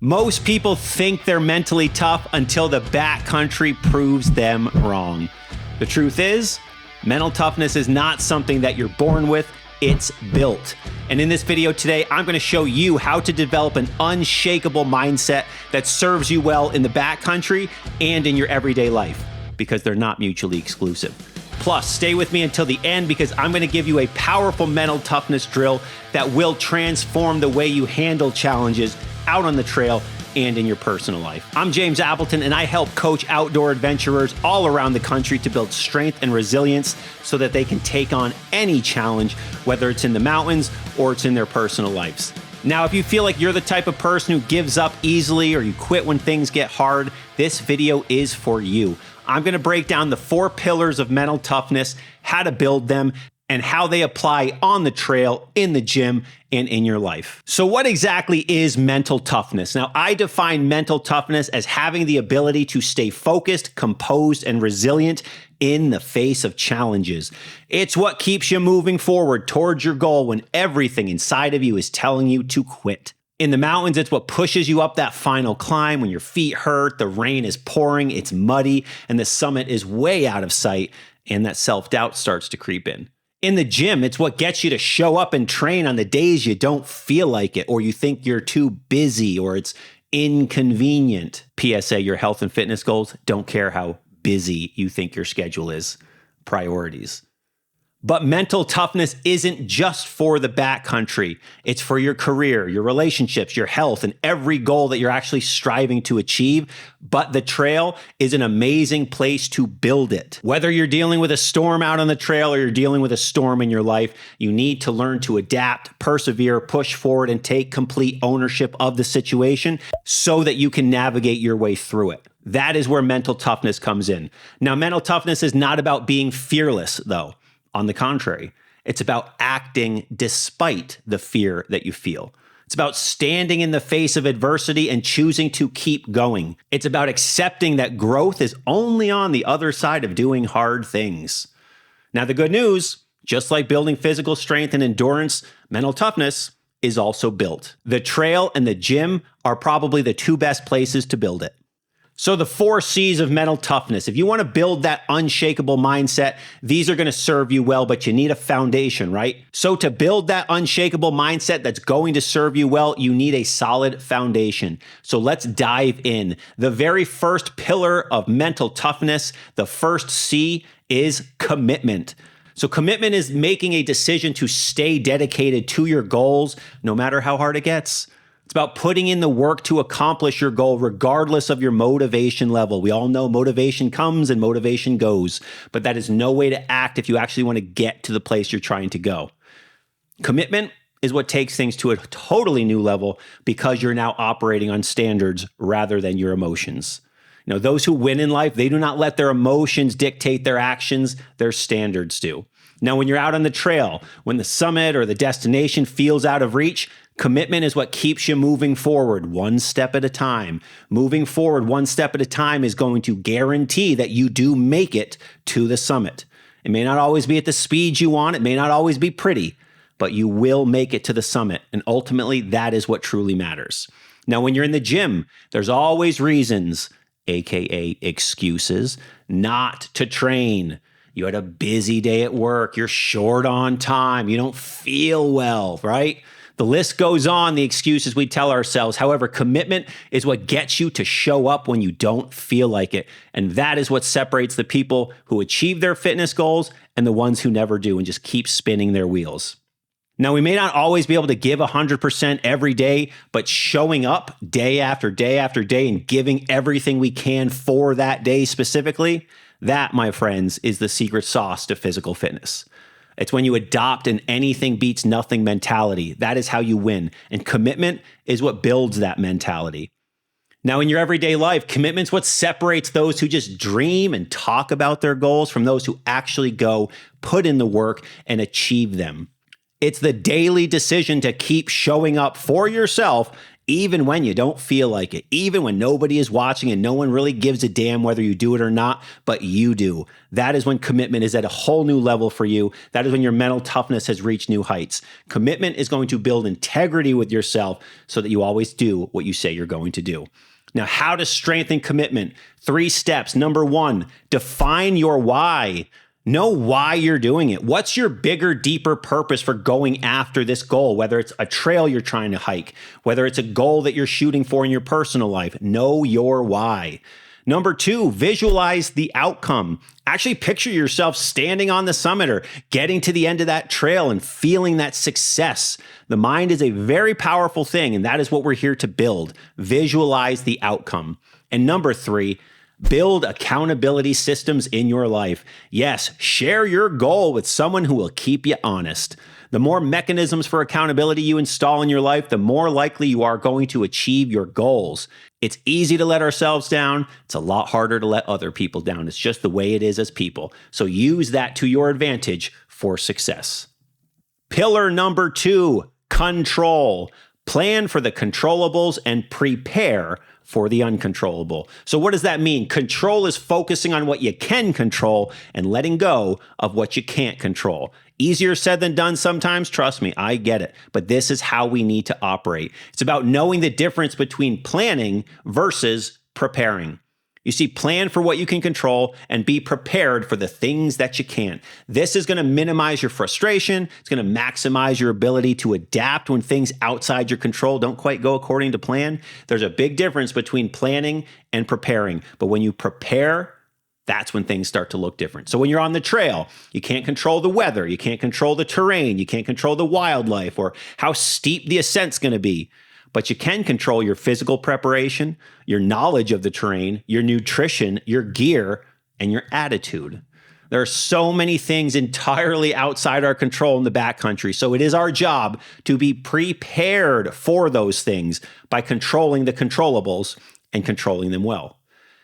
Most people think they're mentally tough until the backcountry proves them wrong. The truth is, mental toughness is not something that you're born with, it's built. And in this video today, I'm going to show you how to develop an unshakable mindset that serves you well in the backcountry and in your everyday life, because they're not mutually exclusive. Plus, stay with me until the end because I'm going to give you a powerful mental toughness drill that will transform the way you handle challenges out on the trail and in your personal life. I'm James Appleton, and I help coach outdoor adventurers all around the country to build strength and resilience so that they can take on any challenge, whether it's in the mountains or it's in their personal lives. Now, if you feel like you're the type of person who gives up easily or you quit when things get hard, this video is for you. I'm going to break down the 4 pillars of mental toughness, how to build them, and how they apply on the trail, in the gym, and in your life. So what exactly is mental toughness? Now, I define mental toughness as having the ability to stay focused, composed, and resilient in the face of challenges. It's what keeps you moving forward towards your goal when everything inside of you is telling you to quit. In the mountains, it's what pushes you up that final climb when your feet hurt, the rain is pouring, it's muddy, and the summit is way out of sight, and that self-doubt starts to creep in. In the gym, it's what gets you to show up and train on the days you don't feel like it, or you think you're too busy, or it's inconvenient. PSA, your health and fitness goals don't care how busy you think your schedule is. Priorities. But mental toughness isn't just for the backcountry. It's for your career, your relationships, your health, and every goal that you're actually striving to achieve. But the trail is an amazing place to build it. Whether you're dealing with a storm out on the trail or you're dealing with a storm in your life, you need to learn to adapt, persevere, push forward, and take complete ownership of the situation so that you can navigate your way through it. That is where mental toughness comes in. Now, mental toughness is not about being fearless, though. On the contrary, it's about acting despite the fear that you feel. It's about standing in the face of adversity and choosing to keep going. It's about accepting that growth is only on the other side of doing hard things. Now, the good news, just like building physical strength and endurance, mental toughness is also built. The trail and the gym are probably the 2 best places to build it. So the 4 C's of mental toughness, if you want to build that unshakable mindset, these are going to serve you well, but you need a foundation, right? So to build that unshakable mindset that's going to serve you well, you need a solid foundation. So let's dive in. The very first pillar of mental toughness, the first C, is commitment. So commitment is making a decision to stay dedicated to your goals, no matter how hard it gets. It's about putting in the work to accomplish your goal regardless of your motivation level. We all know motivation comes and motivation goes, but that is no way to act if you actually want to get to the place you're trying to go. Commitment is what takes things to a totally new level because you're now operating on standards rather than your emotions. You know, those who win in life, they do not let their emotions dictate their actions, their standards do. Now, when you're out on the trail, when the summit or the destination feels out of reach, commitment is what keeps you moving forward one step at a time. Moving forward one step at a time is going to guarantee that you do make it to the summit. It may not always be at the speed you want. It may not always be pretty, but you will make it to the summit. And ultimately, that is what truly matters. Now, when you're in the gym, there's always reasons, AKA excuses, not to train. You had a busy day at work. You're short on time. You don't feel well, right? The list goes on, the excuses we tell ourselves. However, commitment is what gets you to show up when you don't feel like it. And that is what separates the people who achieve their fitness goals and the ones who never do and just keep spinning their wheels. Now, we may not always be able to give 100% every day, but showing up day after day after day and giving everything we can for that day specifically, that, my friends, is the secret sauce to physical fitness. It's when you adopt an anything beats nothing mentality. That is how you win. And commitment is what builds that mentality. Now, in your everyday life, commitment's what separates those who just dream and talk about their goals from those who actually go, put in the work, and achieve them. It's the daily decision to keep showing up for yourself even when you don't feel like it, even when nobody is watching and no one really gives a damn whether you do it or not, but you do. That is when commitment is at a whole new level for you. That is when your mental toughness has reached new heights. Commitment is going to build integrity with yourself so that you always do what you say you're going to do. Now, how to strengthen commitment? 3 steps. Number 1, define your why. Know why you're doing it. What's your bigger, deeper purpose for going after this goal? Whether it's a trail you're trying to hike, whether it's a goal that you're shooting for in your personal life, know your why. Number 2, visualize the outcome. Actually picture yourself standing on the summit or getting to the end of that trail and feeling that success. The mind is a very powerful thing, and that is what we're here to build. Visualize the outcome. And number 3, build accountability systems in your life. Yes, share your goal with someone who will keep you honest. The more mechanisms for accountability you install in your life, the more likely you are going to achieve your goals. It's easy to let ourselves down. It's a lot harder to let other people down. It's just the way it is as people. So use that to your advantage for success. Pillar number 2, control. Plan for the controllables and prepare for the uncontrollable. So what does that mean? Control is focusing on what you can control and letting go of what you can't control. Easier said than done sometimes, trust me, I get it. But this is how we need to operate. It's about knowing the difference between planning versus preparing. You see, plan for what you can control and be prepared for the things that you can't. This is going to minimize your frustration. It's going to maximize your ability to adapt when things outside your control don't quite go according to plan. There's a big difference between planning and preparing. But when you prepare, that's when things start to look different. So when you're on the trail, you can't control the weather. You can't control the terrain. You can't control the wildlife or how steep the ascent's going to be. But you can control your physical preparation, your knowledge of the terrain, your nutrition, your gear, and your attitude. There are so many things entirely outside our control in the backcountry. So it is our job to be prepared for those things by controlling the controllables and controlling them well.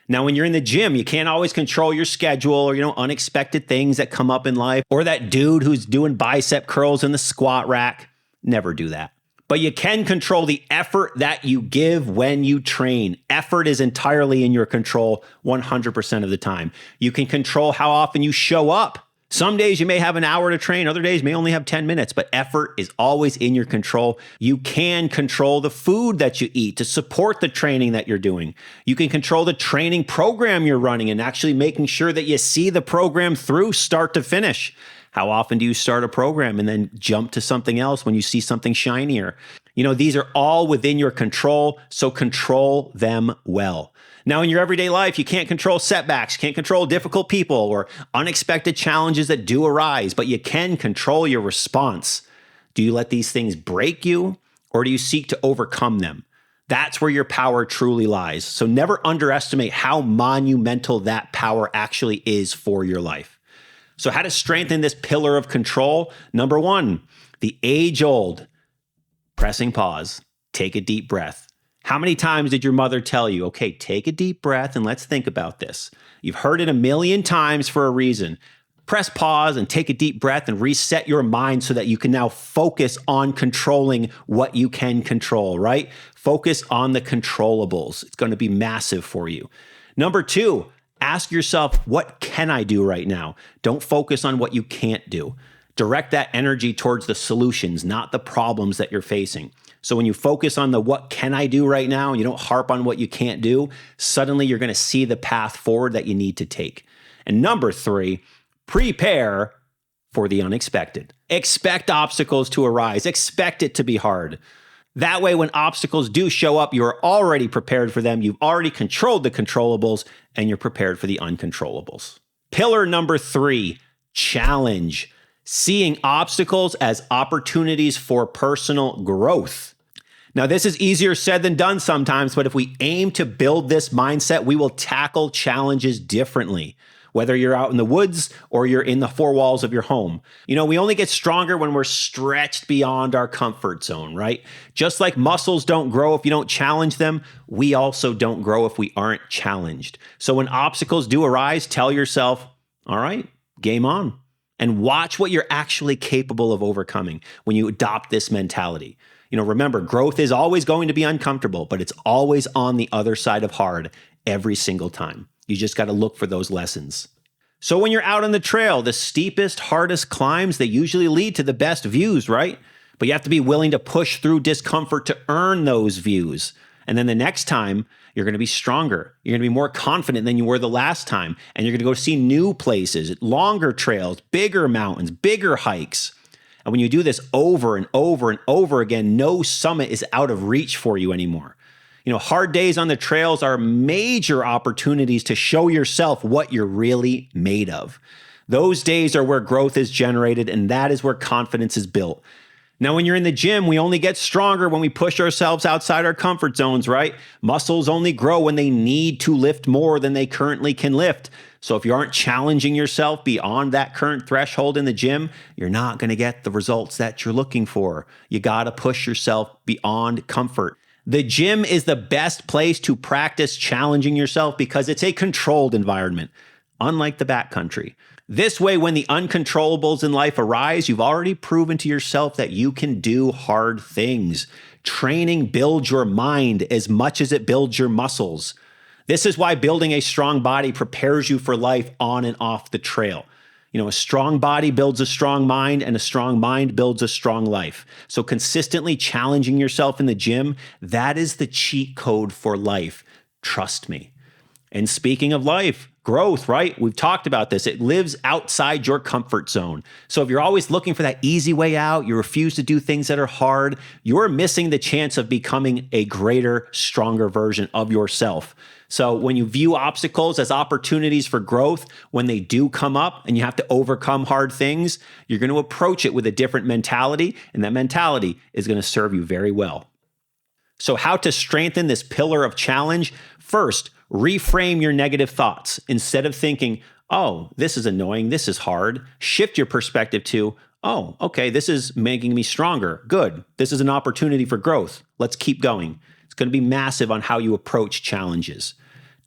Now, when you're in the gym, you can't always control your schedule or, unexpected things that come up in life, or that dude who's doing bicep curls in the squat rack. Never do that. But you can control the effort that you give when you train. Effort is entirely in your control 100% of the time. You can control how often you show up. Some days you may have an hour to train, other days may only have 10 minutes, but effort is always in your control. You can control the food that you eat to support the training that you're doing. You can control the training program you're running and actually making sure that you see the program through start to finish. How often do you start a program and then jump to something else when you see something shinier? These are all within your control, so control them well. Now, in your everyday life, you can't control setbacks, you can't control difficult people or unexpected challenges that do arise, but you can control your response. Do you let these things break you, or do you seek to overcome them? That's where your power truly lies. So never underestimate how monumental that power actually is for your life. So how to strengthen this pillar of control? Number 1, the age-old pressing pause, take a deep breath. How many times did your mother tell you, okay, take a deep breath and let's think about this? You've heard it a million times for a reason. Press pause and take a deep breath and reset your mind so that you can now focus on controlling what you can control, right? Focus on the controllables. It's going to be massive for you. Number 2, ask yourself, what can I do right now? Don't focus on what you can't do. Direct that energy towards the solutions, not the problems that you're facing. So when you focus on the what can I do right now, and you don't harp on what you can't do, suddenly you're going to see the path forward that you need to take. And number 3, prepare for the unexpected. Expect obstacles to arise. Expect it to be hard. That way, when obstacles do show up, you're already prepared for them. You've already controlled the controllables, and you're prepared for the uncontrollables. Pillar number 3, challenge. Seeing obstacles as opportunities for personal growth. Now, this is easier said than done sometimes, but if we aim to build this mindset, we will tackle challenges differently. Whether you're out in the woods or you're in the 4 walls of your home. We only get stronger when we're stretched beyond our comfort zone, right? Just like muscles don't grow if you don't challenge them, we also don't grow if we aren't challenged. So when obstacles do arise, tell yourself, all right, game on. And watch what you're actually capable of overcoming when you adopt this mentality. Remember, growth is always going to be uncomfortable, but it's always on the other side of hard every single time. You just got to look for those lessons. So when you're out on the trail, the steepest, hardest climbs, they usually lead to the best views, right? But you have to be willing to push through discomfort to earn those views. And then the next time, you're going to be stronger. You're going to be more confident than you were the last time. And you're going to go see new places, longer trails, bigger mountains, bigger hikes. And when you do this over and over and over again, no summit is out of reach for you anymore. Hard days on the trails are major opportunities to show yourself what you're really made of. Those days are where growth is generated, and that is where confidence is built. Now, when you're in the gym, we only get stronger when we push ourselves outside our comfort zones, right? Muscles only grow when they need to lift more than they currently can lift. So if you aren't challenging yourself beyond that current threshold in the gym, you're not going to get the results that you're looking for. You got to push yourself beyond comfort. The gym is the best place to practice challenging yourself because it's a controlled environment, unlike the backcountry. This way, when the uncontrollables in life arise, you've already proven to yourself that you can do hard things. Training builds your mind as much as it builds your muscles. This is why building a strong body prepares you for life on and off the trail. A strong body builds a strong mind, and a strong mind builds a strong life. So consistently challenging yourself in the gym, that is the cheat code for life. Trust me. And speaking of life, growth, right? We've talked about this. It lives outside your comfort zone. So if you're always looking for that easy way out, you refuse to do things that are hard, you're missing the chance of becoming a greater, stronger version of yourself. So when you view obstacles as opportunities for growth, when they do come up and you have to overcome hard things, you're going to approach it with a different mentality, and that mentality is going to serve you very well. So how to strengthen this pillar of challenge? First, reframe your negative thoughts. Instead of thinking, oh, this is annoying, this is hard, shift your perspective to, oh, okay, this is making me stronger. Good. This is an opportunity for growth. Let's keep going. It's going to be massive on how you approach challenges.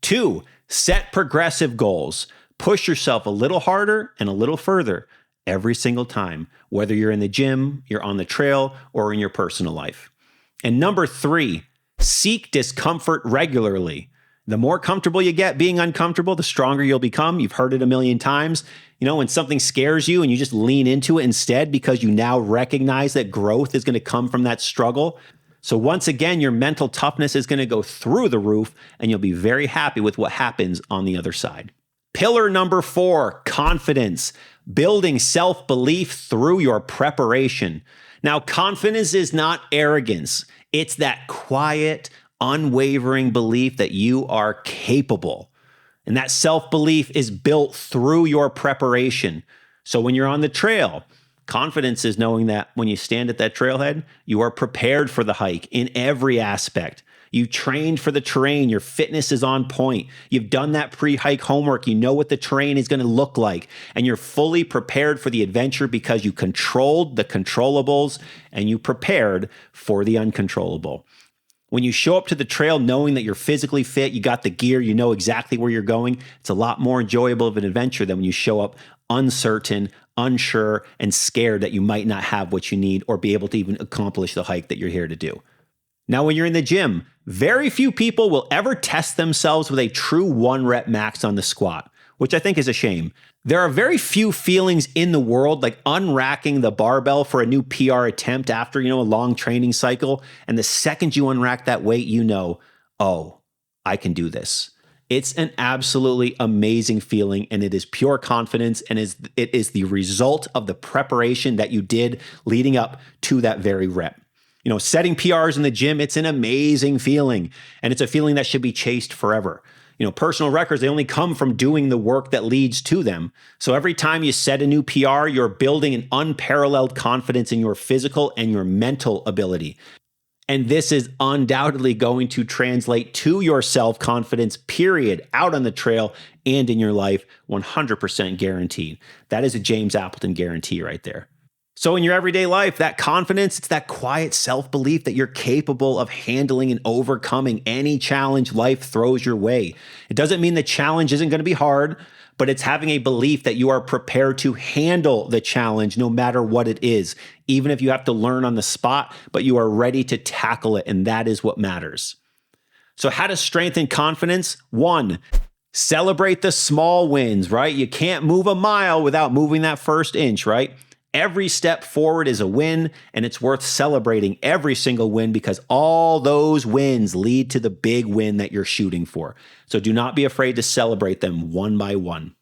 2, set progressive goals. Push yourself a little harder and a little further every single time, whether you're in the gym, you're on the trail, or in your personal life. And number 3, seek discomfort regularly. The more comfortable you get being uncomfortable, the stronger you'll become. You've heard it a million times. When something scares you and you just lean into it instead because you now recognize that growth is going to come from that struggle. So once again, your mental toughness is going to go through the roof, and you'll be very happy with what happens on the other side. Pillar number 4, confidence. Building self-belief through your preparation. Now, confidence is not arrogance. It's that quiet, unwavering belief that you are capable. And that self-belief is built through your preparation. So when you're on the trail, confidence is knowing that when you stand at that trailhead, you are prepared for the hike in every aspect. You trained for the terrain. Your fitness is on point. You've done that pre-hike homework. You know what the terrain is going to look like. And you're fully prepared for the adventure because you controlled the controllables and you prepared for the uncontrollable. When you show up to the trail knowing that you're physically fit, you got the gear, you know exactly where you're going, it's a lot more enjoyable of an adventure than when you show up uncertain, unsure, and scared that you might not have what you need or be able to even accomplish the hike that you're here to do. Now, when you're in the gym, very few people will ever test themselves with a true 1 rep max on the squat, which I think is a shame. There are very few feelings in the world like unracking the barbell for a new PR attempt after, a long training cycle. And the second you unrack that weight, oh, I can do this. It's an absolutely amazing feeling, and it is pure confidence, and it is the result of the preparation that you did leading up to that very rep. Setting PRs in the gym, it's an amazing feeling, and it's a feeling that should be chased forever. Personal records, they only come from doing the work that leads to them. So every time you set a new PR, you're building an unparalleled confidence in your physical and your mental ability. And this is undoubtedly going to translate to your self-confidence, period, out on the trail and in your life, 100% guaranteed. That is a James Appleton guarantee right there. So in your everyday life, that confidence, it's that quiet self-belief that you're capable of handling and overcoming any challenge life throws your way. It doesn't mean the challenge isn't going to be hard, but it's having a belief that you are prepared to handle the challenge no matter what it is, even if you have to learn on the spot, but you are ready to tackle it, and that is what matters. So how to strengthen confidence? 1, celebrate the small wins, right? You can't move a mile without moving that first inch, right? Every step forward is a win, and it's worth celebrating every single win because all those wins lead to the big win that you're shooting for. So do not be afraid to celebrate them one by one.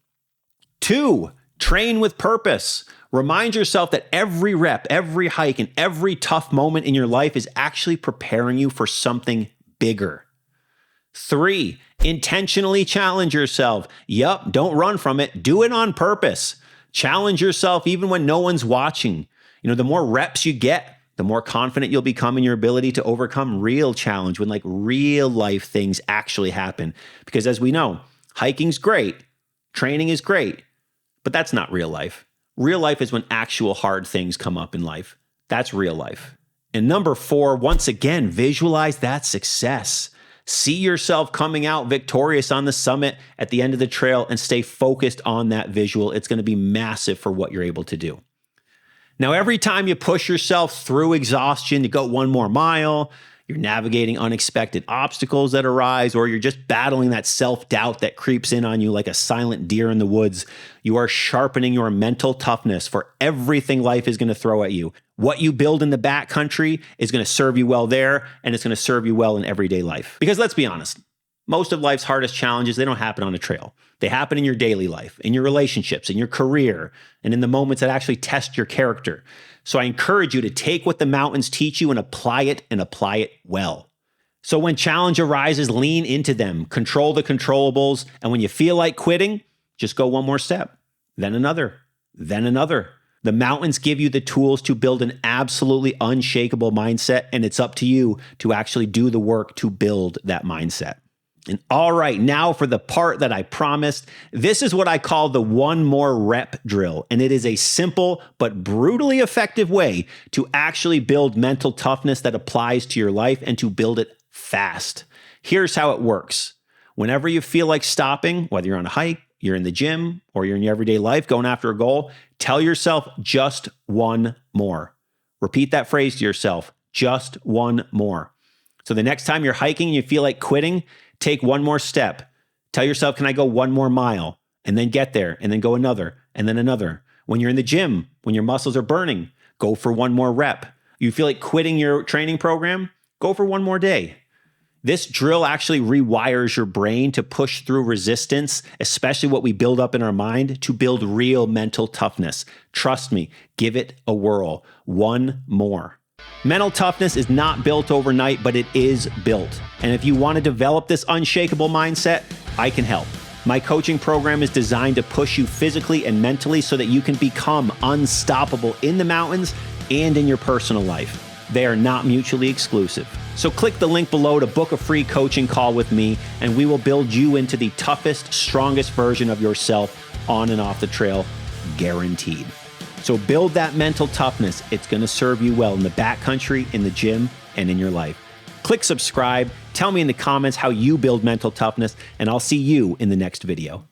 2, train with purpose. Remind yourself that every rep, every hike, and every tough moment in your life is actually preparing you for something bigger. 3, intentionally challenge yourself. Yup, don't run from it. Do it on purpose. Challenge yourself even when no one's watching. The more reps you get, the more confident you'll become in your ability to overcome real challenge when real life things actually happen. Because as we know, hiking's great, training is great, but that's not real life. Real life is when actual hard things come up in life. That's real life. And number 4, once again, visualize that success. See yourself coming out victorious on the summit at the end of the trail and stay focused on that visual. It's going to be massive for what you're able to do. Now, every time you push yourself through exhaustion to go one more mile, you're navigating unexpected obstacles that arise, or you're just battling that self-doubt that creeps in on you like a silent deer in the woods, you are sharpening your mental toughness for everything life is going to throw at you. What you build in the backcountry is going to serve you well there, and it's going to serve you well in everyday life. Because let's be honest, most of life's hardest challenges, they don't happen on a trail. They happen in your daily life, in your relationships, in your career, and in the moments that actually test your character. So I encourage you to take what the mountains teach you and apply it well. So when challenge arises, lean into them, control the controllables, and when you feel like quitting, just go one more step, then another, then another. The mountains give you the tools to build an absolutely unshakable mindset, and it's up to you to actually do the work to build that mindset. And all right, now for the part that I promised. This is what I call the one more rep drill, and it is a simple but brutally effective way to actually build mental toughness that applies to your life and to build it fast. Here's how it works. Whenever you feel like stopping, whether you're on a hike, you're in the gym, or you're in your everyday life going after a goal, tell yourself just one more. Repeat that phrase to yourself, just one more. So the next time you're hiking and you feel like quitting, take one more step. Tell yourself, can I go one more mile? And then get there, and then go another, and then another. When you're in the gym, when your muscles are burning, go for one more rep. You feel like quitting your training program? Go for one more day. This drill actually rewires your brain to push through resistance, especially what we build up in our mind, to build real mental toughness. Trust me, give it a whirl. One more. Mental toughness is not built overnight, but it is built. And if you want to develop this unshakable mindset, I can help. My coaching program is designed to push you physically and mentally so that you can become unstoppable in the mountains and in your personal life. They are not mutually exclusive. So click the link below to book a free coaching call with me, and we will build you into the toughest, strongest version of yourself on and off the trail, guaranteed. So build that mental toughness. It's going to serve you well in the backcountry, in the gym, and in your life. Click subscribe. Tell me in the comments how you build mental toughness, and I'll see you in the next video.